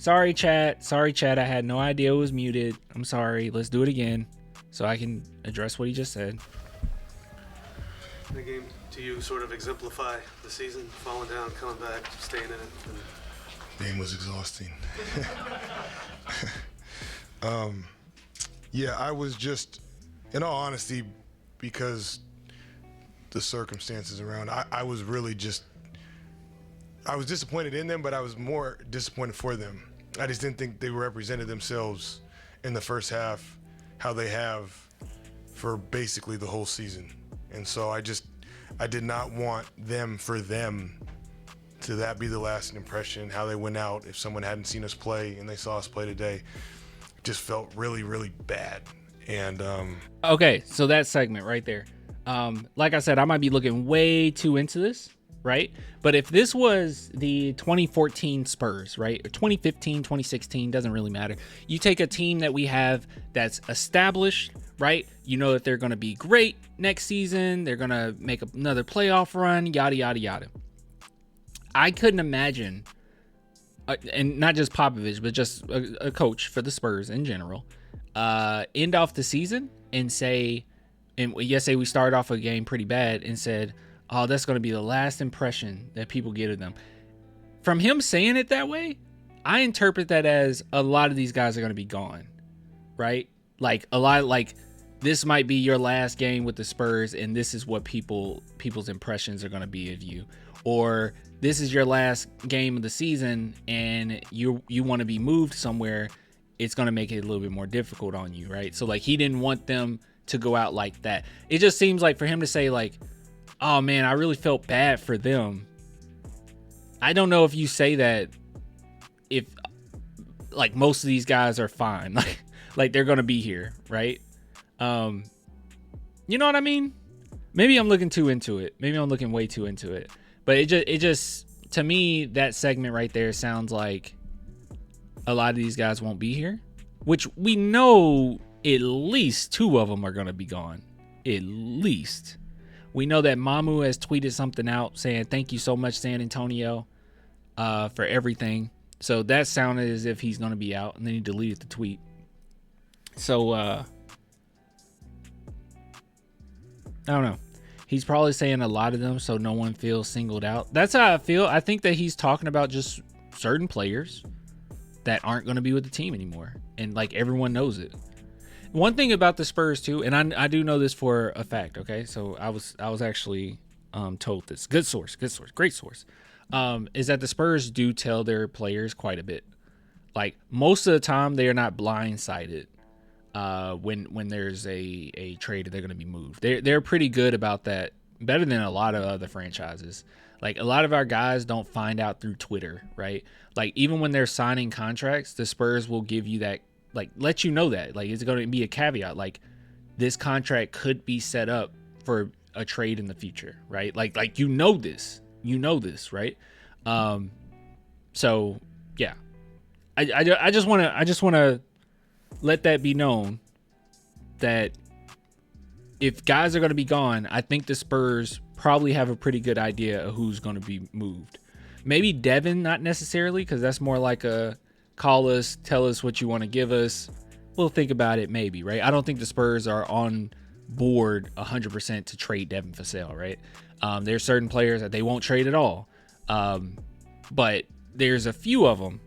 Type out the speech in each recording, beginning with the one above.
Sorry, chat. Sorry, chat. I had no idea it was muted. I'm sorry. Let's do it again so I can address what he just said. The game to you sort of exemplify the season, falling down, coming back, staying in it. The game was exhausting. Yeah, I was just, in all honesty, because the circumstances around, I was really just, I was disappointed in them, but I was more disappointed for them. I just didn't think they represented themselves in the first half how they have for basically the whole season. And so I did not want them to that be the lasting impression, how they went out. If someone hadn't seen us play and they saw us play today, it just felt really, really bad. And okay, so that segment right there. Like I said, I might be looking way too into this, right? But if this was the 2014 Spurs, right? Or 2015, 2016, doesn't really matter. You take a team that we have that's established, right? You know that they're going to be great next season. They're going to make another playoff run, yada, yada, yada. I couldn't imagine, and not just Popovich, but just a coach for the Spurs in general, end off the season and say, and yesterday we started off a game pretty bad and said, oh, that's going to be the last impression that people get of them. From him saying it that way, I interpret that as a lot of these guys are going to be gone, right? Like a lot, like this might be your last game with the Spurs, and this is what people's impressions are going to be of you, or this is your last game of the season, and you want to be moved somewhere. It's going to make it a little bit more difficult on you, right? So like he didn't want them to go out like that. It just seems like for him to say like, oh man, I really felt bad for them. I don't know if you say that if like most of these guys are fine, like they're gonna be here, right? You know what I mean? Maybe I'm looking too into it. Maybe I'm looking way too into it. But it just to me, that segment right there sounds like a lot of these guys won't be here, which we know at least two of them are gonna be gone. At least. We know that Mamu has tweeted something out saying, thank you so much, San Antonio, for everything. So that sounded as if he's going to be out, and then he deleted the tweet. So, I don't know. He's probably saying a lot of them so no one feels singled out. That's how I feel. I think that he's talking about just certain players that aren't going to be with the team anymore. And, like, everyone knows it. One thing about the Spurs too, and I do know this for a fact. Okay, so I was actually told this. Good source, great source. Is that the Spurs do tell their players quite a bit. Like most of the time, they are not blindsided when there's a trade that they're going to be moved. They're pretty good about that. Better than a lot of other franchises. Like a lot of our guys don't find out through Twitter, right? Like even when they're signing contracts, the Spurs will give you that. Like, let you know that, like, it's going to be a caveat. Like, this contract could be set up for a trade in the future, right? Like, this, right? So yeah, I just want to let that be known that if guys are going to be gone, I think the Spurs probably have a pretty good idea of who's going to be moved. Maybe Devin, not necessarily, because that's more like a, call us, tell us what you want to give us. We'll think about it maybe, right? I don't think the Spurs are on board 100% to trade Devin Vassell, right? There's certain players that they won't trade at all. But there's a few of them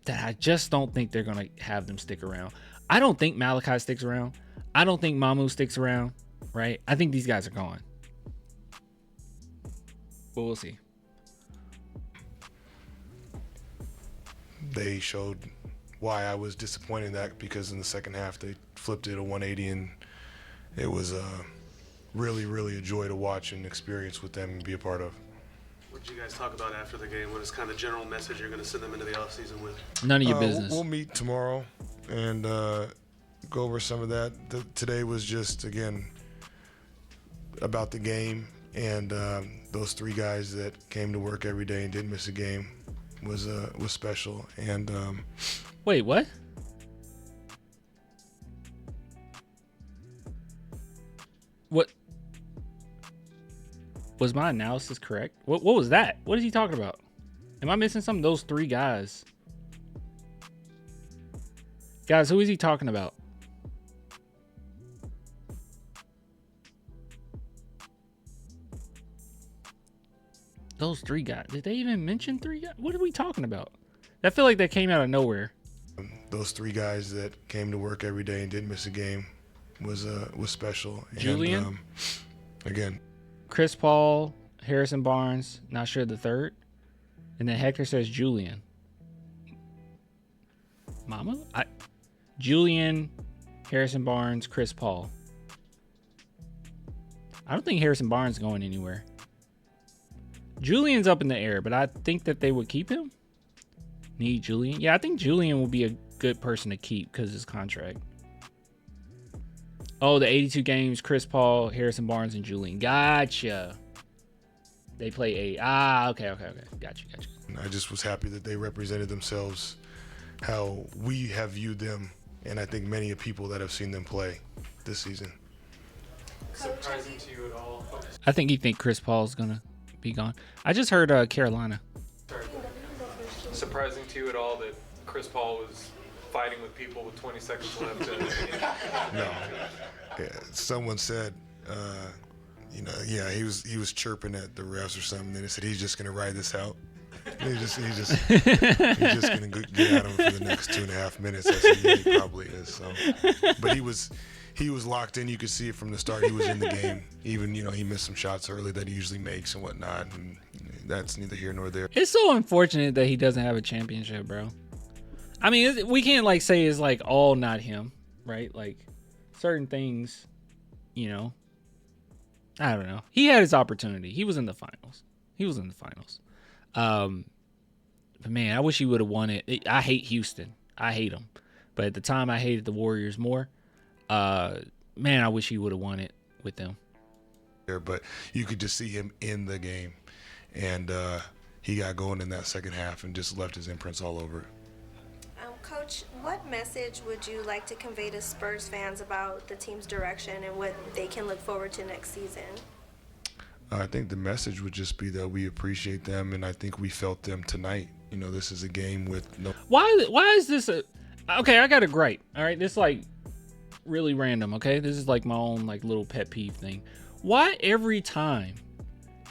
that I just don't think they're going to have them stick around. I don't think Malachi sticks around. I don't think Mamu sticks around, right? I think these guys are gone. But we'll see. They showed why I was disappointed in that, because in the second half they flipped it a 180, and it was really, really a joy to watch and experience with them and be a part of. What did you guys talk about after the game? What is kind of the general message you're going to send them into the offseason with? None of your business. We'll meet tomorrow and go over some of that. Today was just, again, about the game, and those three guys that came to work every day and didn't miss a game was special. And wait, what? What was my analysis correct? What was that? What is he talking about? Am I missing something? Those three guys Guys, who is he talking about? Those 3 guys. Did they even mention 3 guys? What are we talking about? I feel like that came out of nowhere. Those 3 guys that came to work every day and didn't miss a game was special. Julian? And, again, Chris Paul, Harrison Barnes, not sure the third. And then Hector says Julian. Julian, Harrison Barnes, Chris Paul. I don't think Harrison Barnes is going anywhere. Julian's up in the air, but I think that they would keep him. Need Julian? Yeah, I think Julian will be a good person to keep because of his contract. Oh, the 82 games, Chris Paul, Harrison Barnes, and Julian. Gotcha. They play 8. Okay. Gotcha. I just was happy that they represented themselves how we have viewed them, and I think many people that have seen them play this season. Surprising to you at all? I think you think Chris Paul's going to be gone. I just heard Carolina. Sorry. Surprising to you at all that Chris Paul was fighting with people with 20 seconds left? No. Yeah, someone said, he was chirping at the refs or something. Then they said he's just gonna ride this out. He's just gonna get at him for the next 2.5 minutes. I said, yeah, he probably is. So, but he was locked in. You could see it from the start. He was in the game. Even he missed some shots early that he usually makes and whatnot. And that's neither here nor there. It's so unfortunate that he doesn't have a championship, bro. I mean, we can't say it's all not him, right? Like certain things, I don't know. He had his opportunity. He was in the finals. But man, I wish he would have won it. I hate Houston. I hate them. But at the time, I hated the Warriors more. Man, I wish he would have won it with them. But you could just see him in the game, and he got going in that second half and just left his imprints all over it. Coach, what message would you like to convey to Spurs fans about the team's direction and what they can look forward to next season? I think the message would just be that we appreciate them, and I think we felt them tonight. This is a game with no. Why is this okay? I got a gripe. All right, this is really random. Okay, this is my own little pet peeve thing. Why every time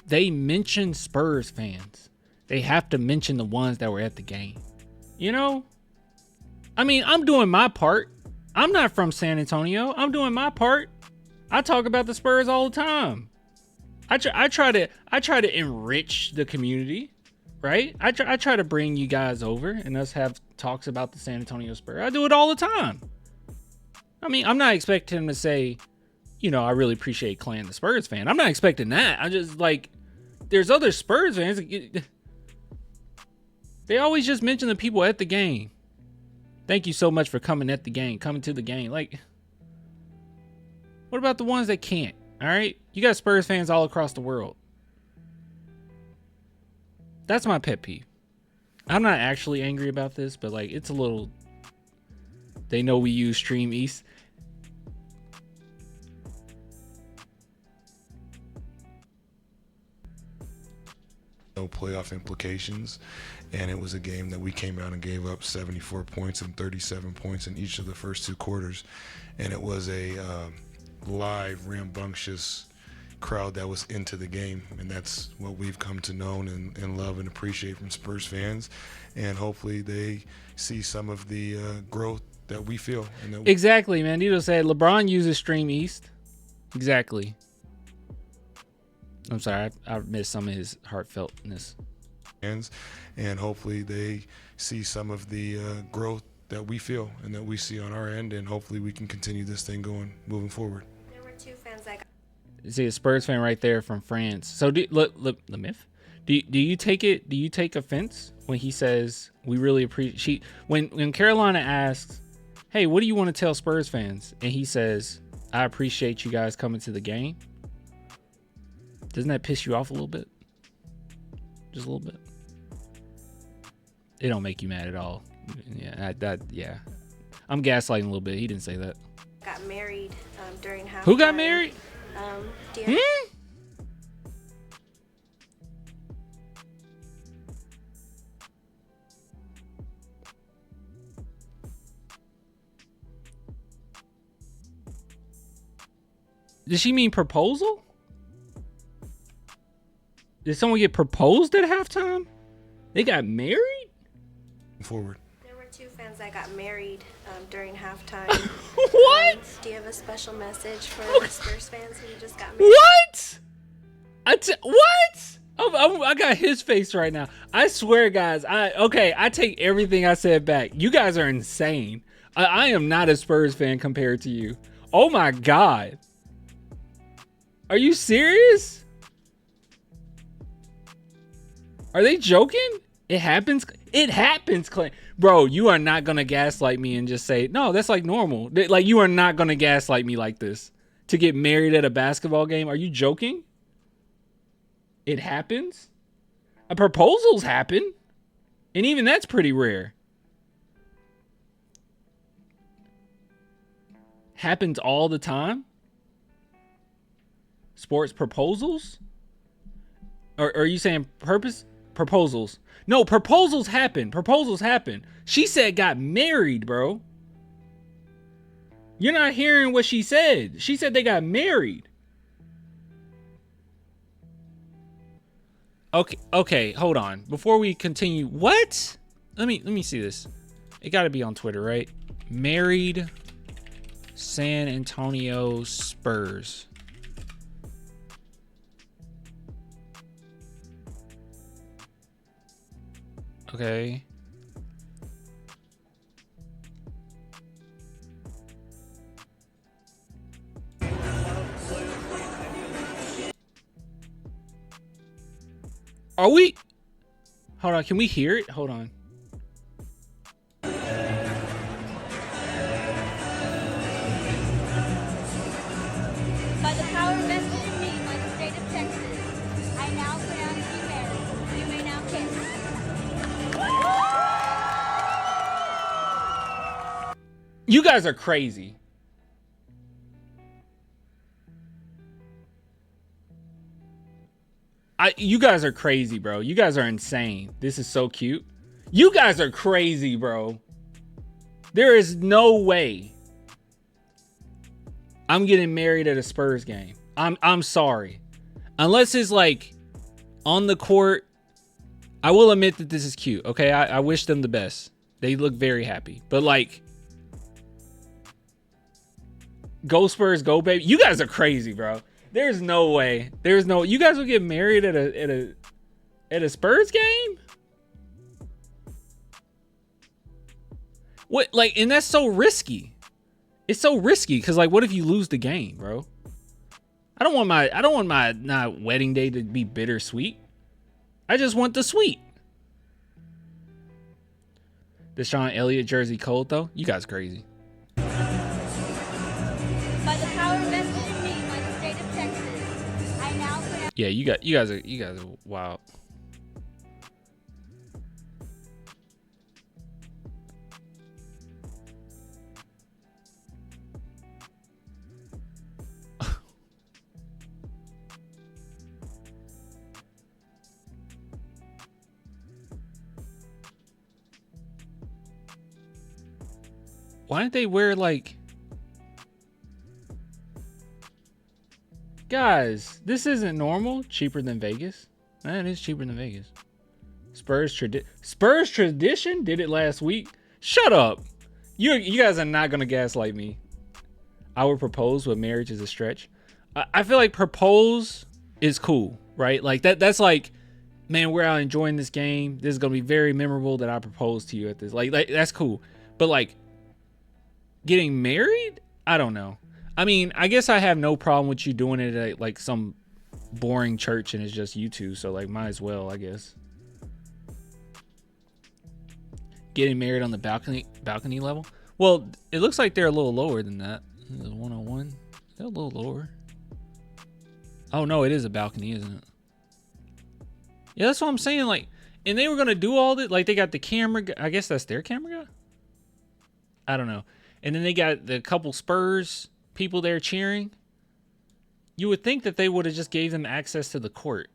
they mention Spurs fans, they have to mention the ones that were at the game? I mean, I'm doing my part. I'm not from San Antonio. I'm doing my part. I talk about the Spurs all the time. I try to enrich the community, right? I try to bring you guys over and us have talks about the San Antonio Spurs. I do it all the time. I mean, I'm not expecting him to say, I really appreciate Clan the Spurs fan. I'm not expecting that. I just there's other Spurs fans. They always just mention the people at the game. Thank you so much for coming to the game. What about the ones that can't? All right? You got Spurs fans all across the world. That's my pet peeve. I'm not actually angry about this, but it's a little. They know we use Stream East. No playoff implications, and it was a game that we came out and gave up 74 points and 37 points in each of the first 2 quarters, and it was a live, rambunctious crowd that was into the game, and that's what we've come to know and love and appreciate from Spurs fans, and hopefully they see some of the growth that we feel. And Exactly, man. Nito said LeBron uses Stream East. Exactly. I'm sorry, I missed some of his heartfeltness. And hopefully they see some of the growth that we feel and that we see on our end, and hopefully we can continue this thing moving forward. There were 2 fans that See a Spurs fan right there from France. So look, the myth. Do you take it? Do you take offense when he says we really appreciate? When Carolina asks, "Hey, what do you want to tell Spurs fans?" and he says, "I appreciate you guys coming to the game." Doesn't that piss you off a little bit? Just a little bit. It don't make you mad at all. Yeah, yeah. I'm gaslighting a little bit. He didn't say that. got married during halftime. Who got married? Did she mean proposal? Did someone get proposed at halftime? They got married? Forward. There were 2 fans that got married during halftime. What? Do you have a special message for the Spurs fans who just got married? What? What? I got his face right now. I swear, guys. I take everything I said back. You guys are insane. I am not a Spurs fan compared to you. Oh my God. Are you serious? Are they joking? It happens. It happens, Clay. Bro, you are not going to gaslight me and just say, no, that's like normal. Like, you are not going to gaslight me like this. To get married at a basketball game? Are you joking? It happens? Proposals happen. And even that's pretty rare. Happens all the time? Sports proposals? Or are you saying proposals? No, proposals happen. Proposals happen. She said got married, bro. You're not hearing what she said. She said they got married. Okay, hold on. Before we continue, what? Let me see this. It got to be on Twitter, right? Married San Antonio Spurs. Okay. Are we? Hold on. Can we hear it? Hold on. By the power vested in me by the state of Texas, I now pronounce you married. You may now kiss. You guys are crazy. You guys are crazy, bro. You guys are insane. This is so cute. You guys are crazy, bro. There is no way I'm getting married at a Spurs game. I'm sorry. Unless it's like on the court. I will admit that this is cute. Okay, I wish them the best. They look very happy. But like, go Spurs, go baby. You guys are crazy, bro. There's no way. You guys will get married at a Spurs game? What, like, and that's so risky. It's so risky because, like, what if you lose the game, bro? I don't want my wedding day to be bittersweet. I just want the sweet. Deshaun Elliott jersey cold though. You guys crazy. By the power vested in me by the state of Texas, I now pronounce. Yeah, you guys are wild. Why didn't they wear like... Guys, this isn't normal. Cheaper than Vegas. Man, it is cheaper than Vegas. Spurs tradition did it last week. Shut up. You guys are not gonna gaslight me. I would propose, but marriage is a stretch. I feel like propose is cool, right? Like that's like, man, we're out enjoying this game. This is gonna be very memorable that I propose to you at this. Like that's cool. But like, getting married? I don't know. I mean, I guess I have no problem with you doing it at like some boring church and it's just you two. So like, might as well, I guess. Getting married on the balcony level? Well, it looks like they're a little lower than that. 101. They're a little lower. Oh no, it is a balcony, isn't it? Yeah, that's what I'm saying. Like, and they were gonna do all that. Like, they got the camera. I guess that's their camera guy. I don't know. And then they got the couple Spurs people there cheering. You would think that they would have just gave them access to the court.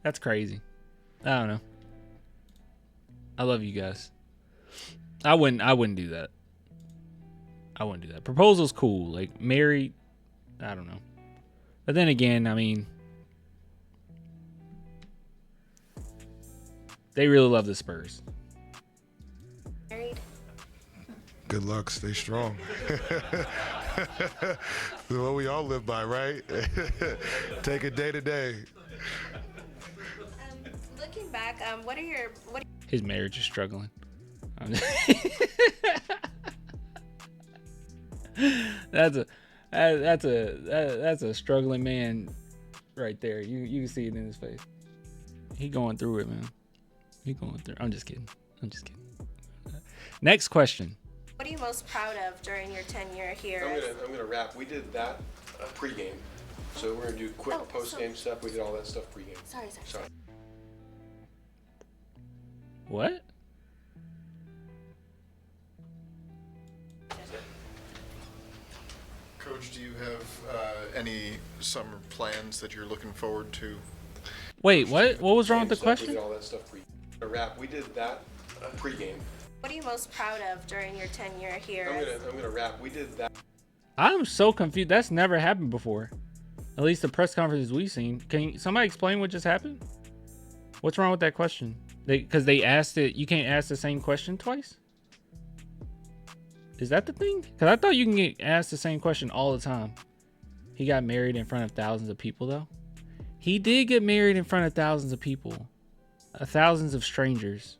That's crazy. I don't know. I love you guys. I wouldn't do that. I wouldn't do that. Proposal's cool. Like, married, I don't know. But then again, I mean, they really love the Spurs. Married. Good luck. Stay strong. That's what we all live by, right? Take it day to day. Looking back, what are His marriage is struggling. That's a struggling man right there. You can see it in his face. He going through it, man. He going through. I'm just kidding. Next question. what are you most proud of during your tenure here? I'm gonna wrap. We did that pregame, so we're gonna do quick post-game stuff. We did all that stuff pregame. Sorry. What? Coach, do you have any summer plans that you're looking forward to? Wait, what? What was wrong with the question? We did all that stuff pregame. A wrap. We did that pregame. What are you most proud of during your tenure here? I'm gonna wrap. We did that. I'm so confused. That's never happened before. At least the press conferences we've seen. Can somebody explain what just happened? What's wrong with that question? Because they asked it. You can't ask the same question twice? Is that the thing? Because I thought you can get asked the same question all the time. He got married in front of thousands of people, though. He did get married in front of thousands of people. Thousands of strangers.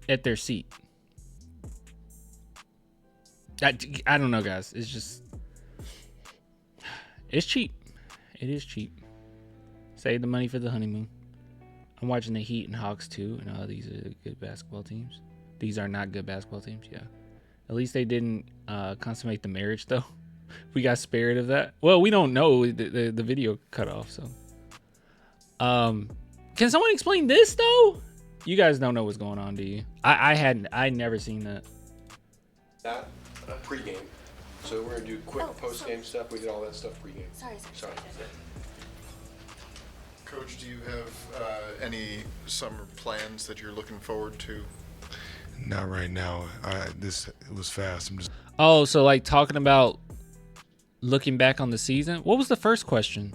At their seat. I don't know, guys. It's just... It's cheap. It is cheap. Save the money for the honeymoon. I'm watching the Heat and Hawks too, and these are good basketball teams. These are not good basketball teams, yeah. At least they didn't consummate the marriage, though. We got spared of that. Well, we don't know. The video cut off, so. Can someone explain this, though? You guys don't know what's going on, do you? I'd never seen that. That pregame. So we're gonna do quick post-game stuff. We did all that stuff pregame. Sorry. Coach, do you have any summer plans that you're looking forward to? Not right now. It was fast. I'm just. Oh, so like talking about looking back on the season. What was the first question?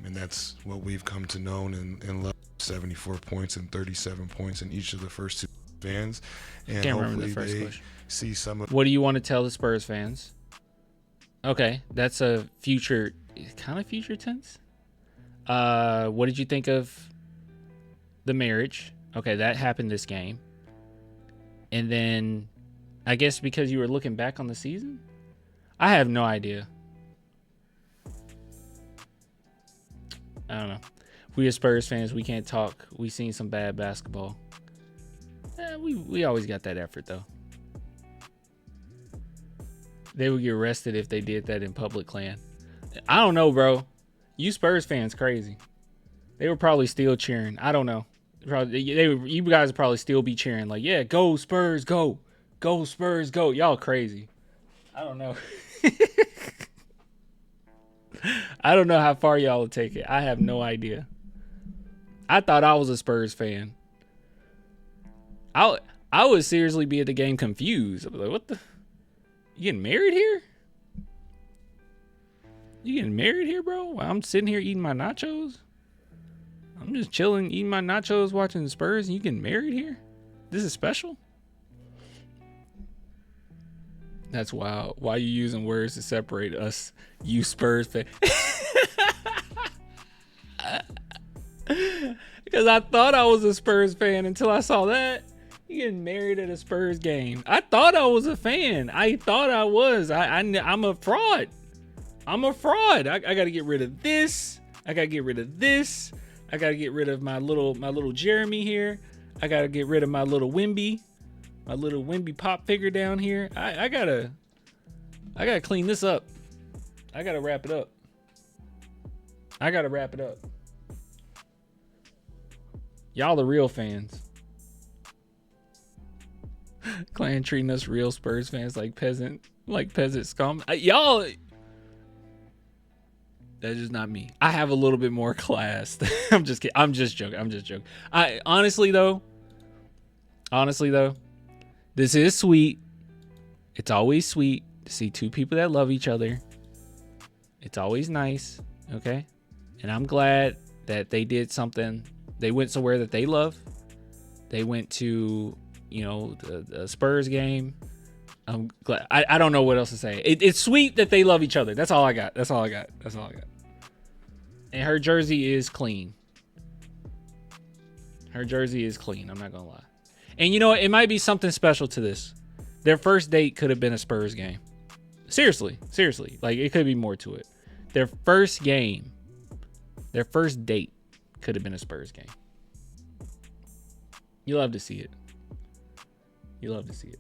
And that's what we've come to know and love. 74 points and 37 points in each of the first two fans. And Can't remember hopefully the first they question. see some of. What do you want to tell the Spurs fans? Okay, that's a future, kind of future tense. What did you think of the marriage? Okay, that happened this game. And then, I guess because you were looking back on the season? I have no idea. I don't know. We as Spurs fans, we can't talk. We seen some bad basketball. We always got that effort, though. They would get arrested if they did that in public land. I don't know, bro. You Spurs fans crazy. They were probably still cheering. I don't know. You guys would probably still be cheering. Like, yeah, go Spurs, go. Go Spurs, go. Y'all crazy. I don't know. I don't know how far y'all will take it. I have no idea. I thought I was a Spurs fan. I would seriously be at the game confused. I was like, what the? You getting married here? You getting married here, bro? While I'm sitting here eating my nachos? I'm just chilling, eating my nachos, watching the Spurs, and you getting married here? This is special? That's wild. Why are you using words to separate us, you Spurs fans? Because I thought I was a Spurs fan until I saw that. You getting married at a Spurs game. I thought I was a fan. I thought I was. I'm a fraud. I'm a fraud. I got to get rid of this. I got to get rid of this. I got to get rid of my little Jeremy here. I got to get rid of my little Wimby. My little Wimby pop figure down here. I gotta clean this up. I gotta wrap it up. Y'all the real fans. Clan treating us real Spurs fans like peasant scum. Y'all. That's just not me. I have a little bit more class. I'm just kidding. I'm just joking. I honestly though, this is sweet. It's always sweet to see two people that love each other. It's always nice, okay? And I'm glad that they did something. They went somewhere that they love. They went to, the Spurs game. I'm glad. I don't know what else to say. It's sweet that they love each other. That's all I got. And her jersey is clean. I'm not gonna lie. And you know what? It might be something special to this. Their first date could have been a Spurs game. Seriously. Like, it could be more to it. Their first date could have been a Spurs game. You love to see it.